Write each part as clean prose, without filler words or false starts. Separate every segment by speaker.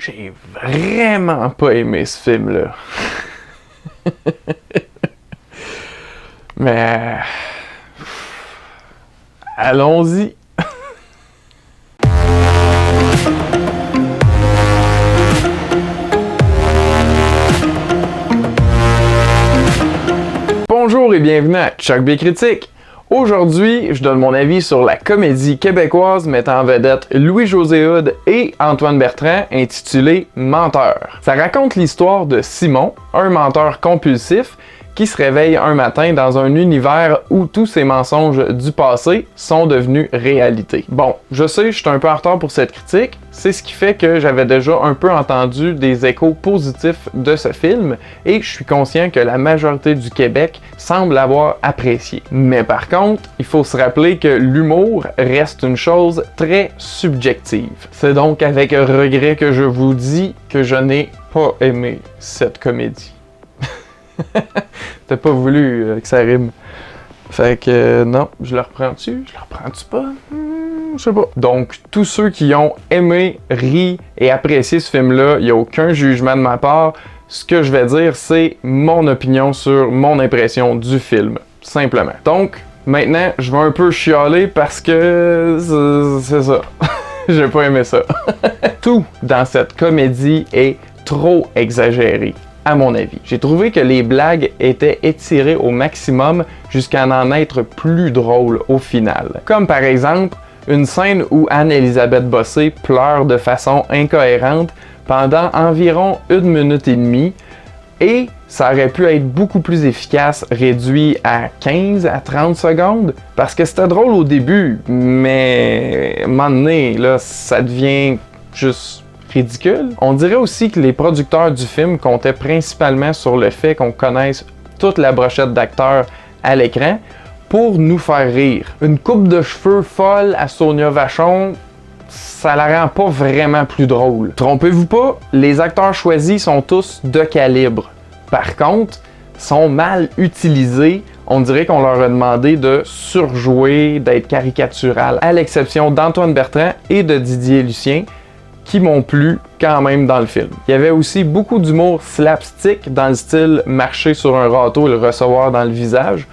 Speaker 1: J'ai vraiment pas aimé ce film-là. Mais... allons-y. Bonjour et bienvenue à Chuck B Critique. Aujourd'hui, je donne mon avis sur la comédie québécoise mettant en vedette Louis-José Hood et Antoine Bertrand intitulée Menteur. Ça raconte l'histoire de Simon, un menteur compulsif qui se réveille un matin dans un univers où tous ses mensonges du passé sont devenus réalité. Bon, je sais, je suis un peu en retard pour cette critique, c'est ce qui fait que j'avais déjà un peu entendu des échos positifs de ce film et je suis conscient que la majorité du Québec semble l'avoir apprécié. Mais par contre, il faut se rappeler que l'humour reste une chose très subjective. C'est donc avec regret que je vous dis que je n'ai pas aimé cette comédie. T'as pas voulu que ça rime. Fait que non, je le reprends-tu? Je le reprends-tu pas? Je sais pas. Donc, tous ceux qui ont aimé, ri et apprécié ce film-là, il n'y a aucun jugement de ma part. Ce que je vais dire, c'est mon opinion sur mon impression du film. Simplement. Donc, maintenant, je vais un peu chialer parce que c'est ça. J'ai pas aimé ça. Tout dans cette comédie est trop exagéré. À mon avis. J'ai trouvé que les blagues étaient étirées au maximum jusqu'à en être plus drôles au final. Comme par exemple, une scène où Anne-Élisabeth Bossé pleure de façon incohérente pendant environ 1 minute et demie et ça aurait pu être beaucoup plus efficace, réduit à 15 à 30 secondes parce que c'était drôle au début, mais à un moment donné, là, ça devient juste ridicule. On dirait aussi que les producteurs du film comptaient principalement sur le fait qu'on connaisse toute la brochette d'acteurs à l'écran pour nous faire rire. Une coupe de cheveux folle à Sonia Vachon, ça la rend pas vraiment plus drôle. Trompez-vous pas, les acteurs choisis sont tous de calibre. Par contre, sont mal utilisés. On dirait qu'on leur a demandé de surjouer, d'être caricatural, à l'exception d'Antoine Bertrand et de Didier Lucien, qui m'ont plu quand même dans le film. Il y avait aussi beaucoup d'humour slapstick dans le style marcher sur un râteau et le recevoir dans le visage,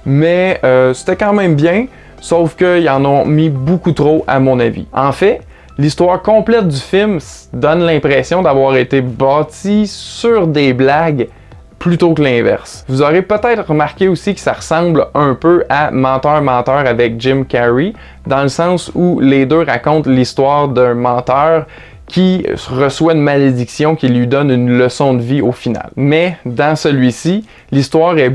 Speaker 1: mais c'était quand même bien, sauf qu'ils en ont mis beaucoup trop à mon avis. En fait, l'histoire complète du film donne l'impression d'avoir été bâtie sur des blagues plutôt que l'inverse. Vous aurez peut-être remarqué aussi que ça ressemble un peu à Menteur, Menteur avec Jim Carrey, dans le sens où les deux racontent l'histoire d'un menteur qui reçoit une malédiction qui lui donne une leçon de vie au final. Mais dans celui-ci, l'histoire est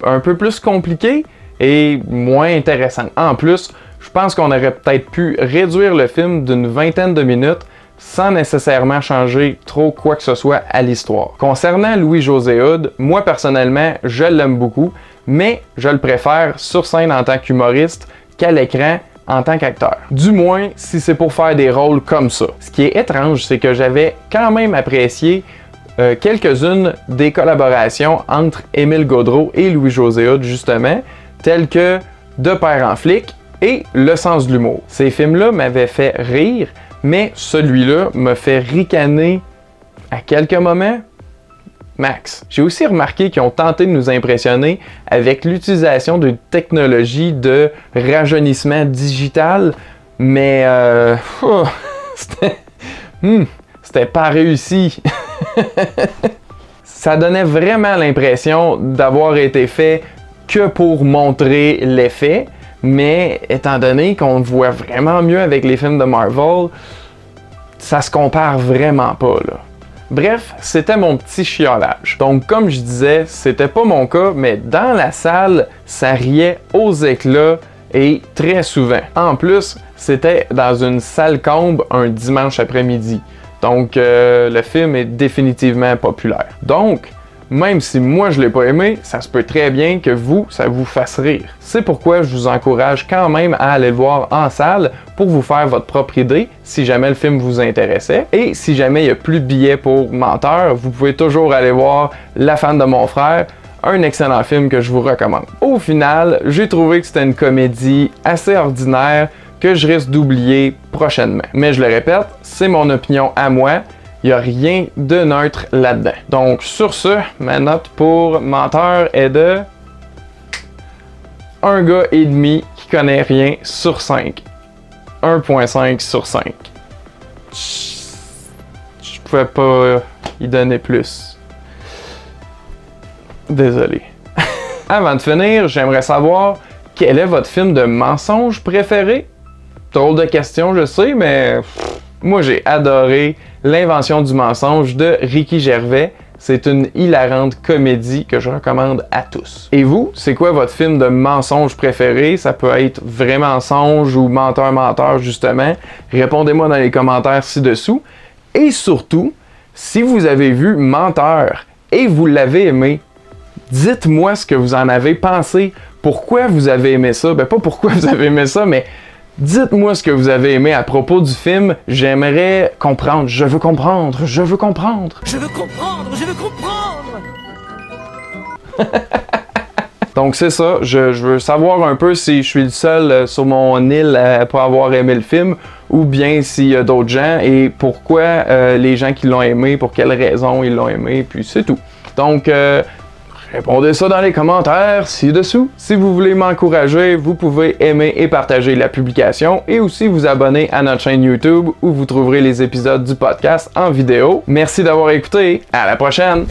Speaker 1: un peu plus compliquée et moins intéressante. En plus, je pense qu'on aurait peut-être pu réduire le film d'une 20aine de minutes sans nécessairement changer trop quoi que ce soit à l'histoire. Concernant Louis-José Hood, moi personnellement, je l'aime beaucoup, mais je le préfère sur scène en tant qu'humoriste qu'à l'écran en tant qu'acteur. Du moins, si c'est pour faire des rôles comme ça. Ce qui est étrange, c'est que j'avais quand même apprécié quelques-unes des collaborations entre Émile Gaudreau et Louis-José Hood, justement, telles que De père en flic et Le sens de l'humour. Ces films-là m'avaient fait rire, mais celui-là me fait ricaner à quelques moments, max. J'ai aussi remarqué qu'ils ont tenté de nous impressionner avec l'utilisation d'une technologie de rajeunissement digital, mais c'était pas réussi. Ça donnait vraiment l'impression d'avoir été fait que pour montrer l'effet, mais étant donné qu'on le voit vraiment mieux avec les films de Marvel, ça se compare vraiment pas, là. Bref, c'était mon petit chiolage. Donc, comme je disais, c'était pas mon cas, mais dans la salle, ça riait aux éclats et très souvent. En plus, c'était dans une salle comble un dimanche après-midi. Donc, le film est définitivement populaire. Donc, même si moi je l'ai pas aimé, ça se peut très bien que vous, ça vous fasse rire. C'est pourquoi je vous encourage quand même à aller le voir en salle pour vous faire votre propre idée si jamais le film vous intéressait. Et si jamais il n'y a plus de billets pour Menteur, vous pouvez toujours aller voir La femme de mon frère, un excellent film que je vous recommande. Au final, j'ai trouvé que c'était une comédie assez ordinaire que je risque d'oublier prochainement. Mais je le répète, c'est mon opinion à moi. Il Il n'y a rien de neutre là-dedans. Donc sur ce, ma note pour Menteur est de 1 gars et demi qui connaît rien sur 5. 1.5 sur 5. Je pouvais pas y donner plus. Désolé. Avant de finir, j'aimerais savoir quel est votre film de mensonge préféré? Drôle de question, je sais, mais moi j'ai adoré L'invention du mensonge de Ricky Gervais. C'est une hilarante comédie que je recommande à tous. Et vous, c'est quoi votre film de mensonge préféré? Ça peut être Vrai mensonge ou Menteur justement. Répondez-moi dans les commentaires ci-dessous. Et surtout, si vous avez vu Menteur et vous l'avez aimé, dites-moi ce que vous en avez pensé. Pourquoi vous avez aimé ça? Ben pas pourquoi vous avez aimé ça, mais dites-moi ce que vous avez aimé à propos du film. J'aimerais comprendre. Je veux comprendre. Je veux comprendre.
Speaker 2: Je veux comprendre. Je veux comprendre.
Speaker 1: Donc c'est ça. Je veux savoir un peu si je suis le seul sur mon île à pas avoir aimé le film ou bien s'il y a d'autres gens et pourquoi les gens qui l'ont aimé, pour quelles raisons ils l'ont aimé, puis c'est tout. Donc répondez ça dans les commentaires ci-dessous. Si vous voulez m'encourager, vous pouvez aimer et partager la publication et aussi vous abonner à notre chaîne YouTube où vous trouverez les épisodes du podcast en vidéo. Merci d'avoir écouté. À la prochaine!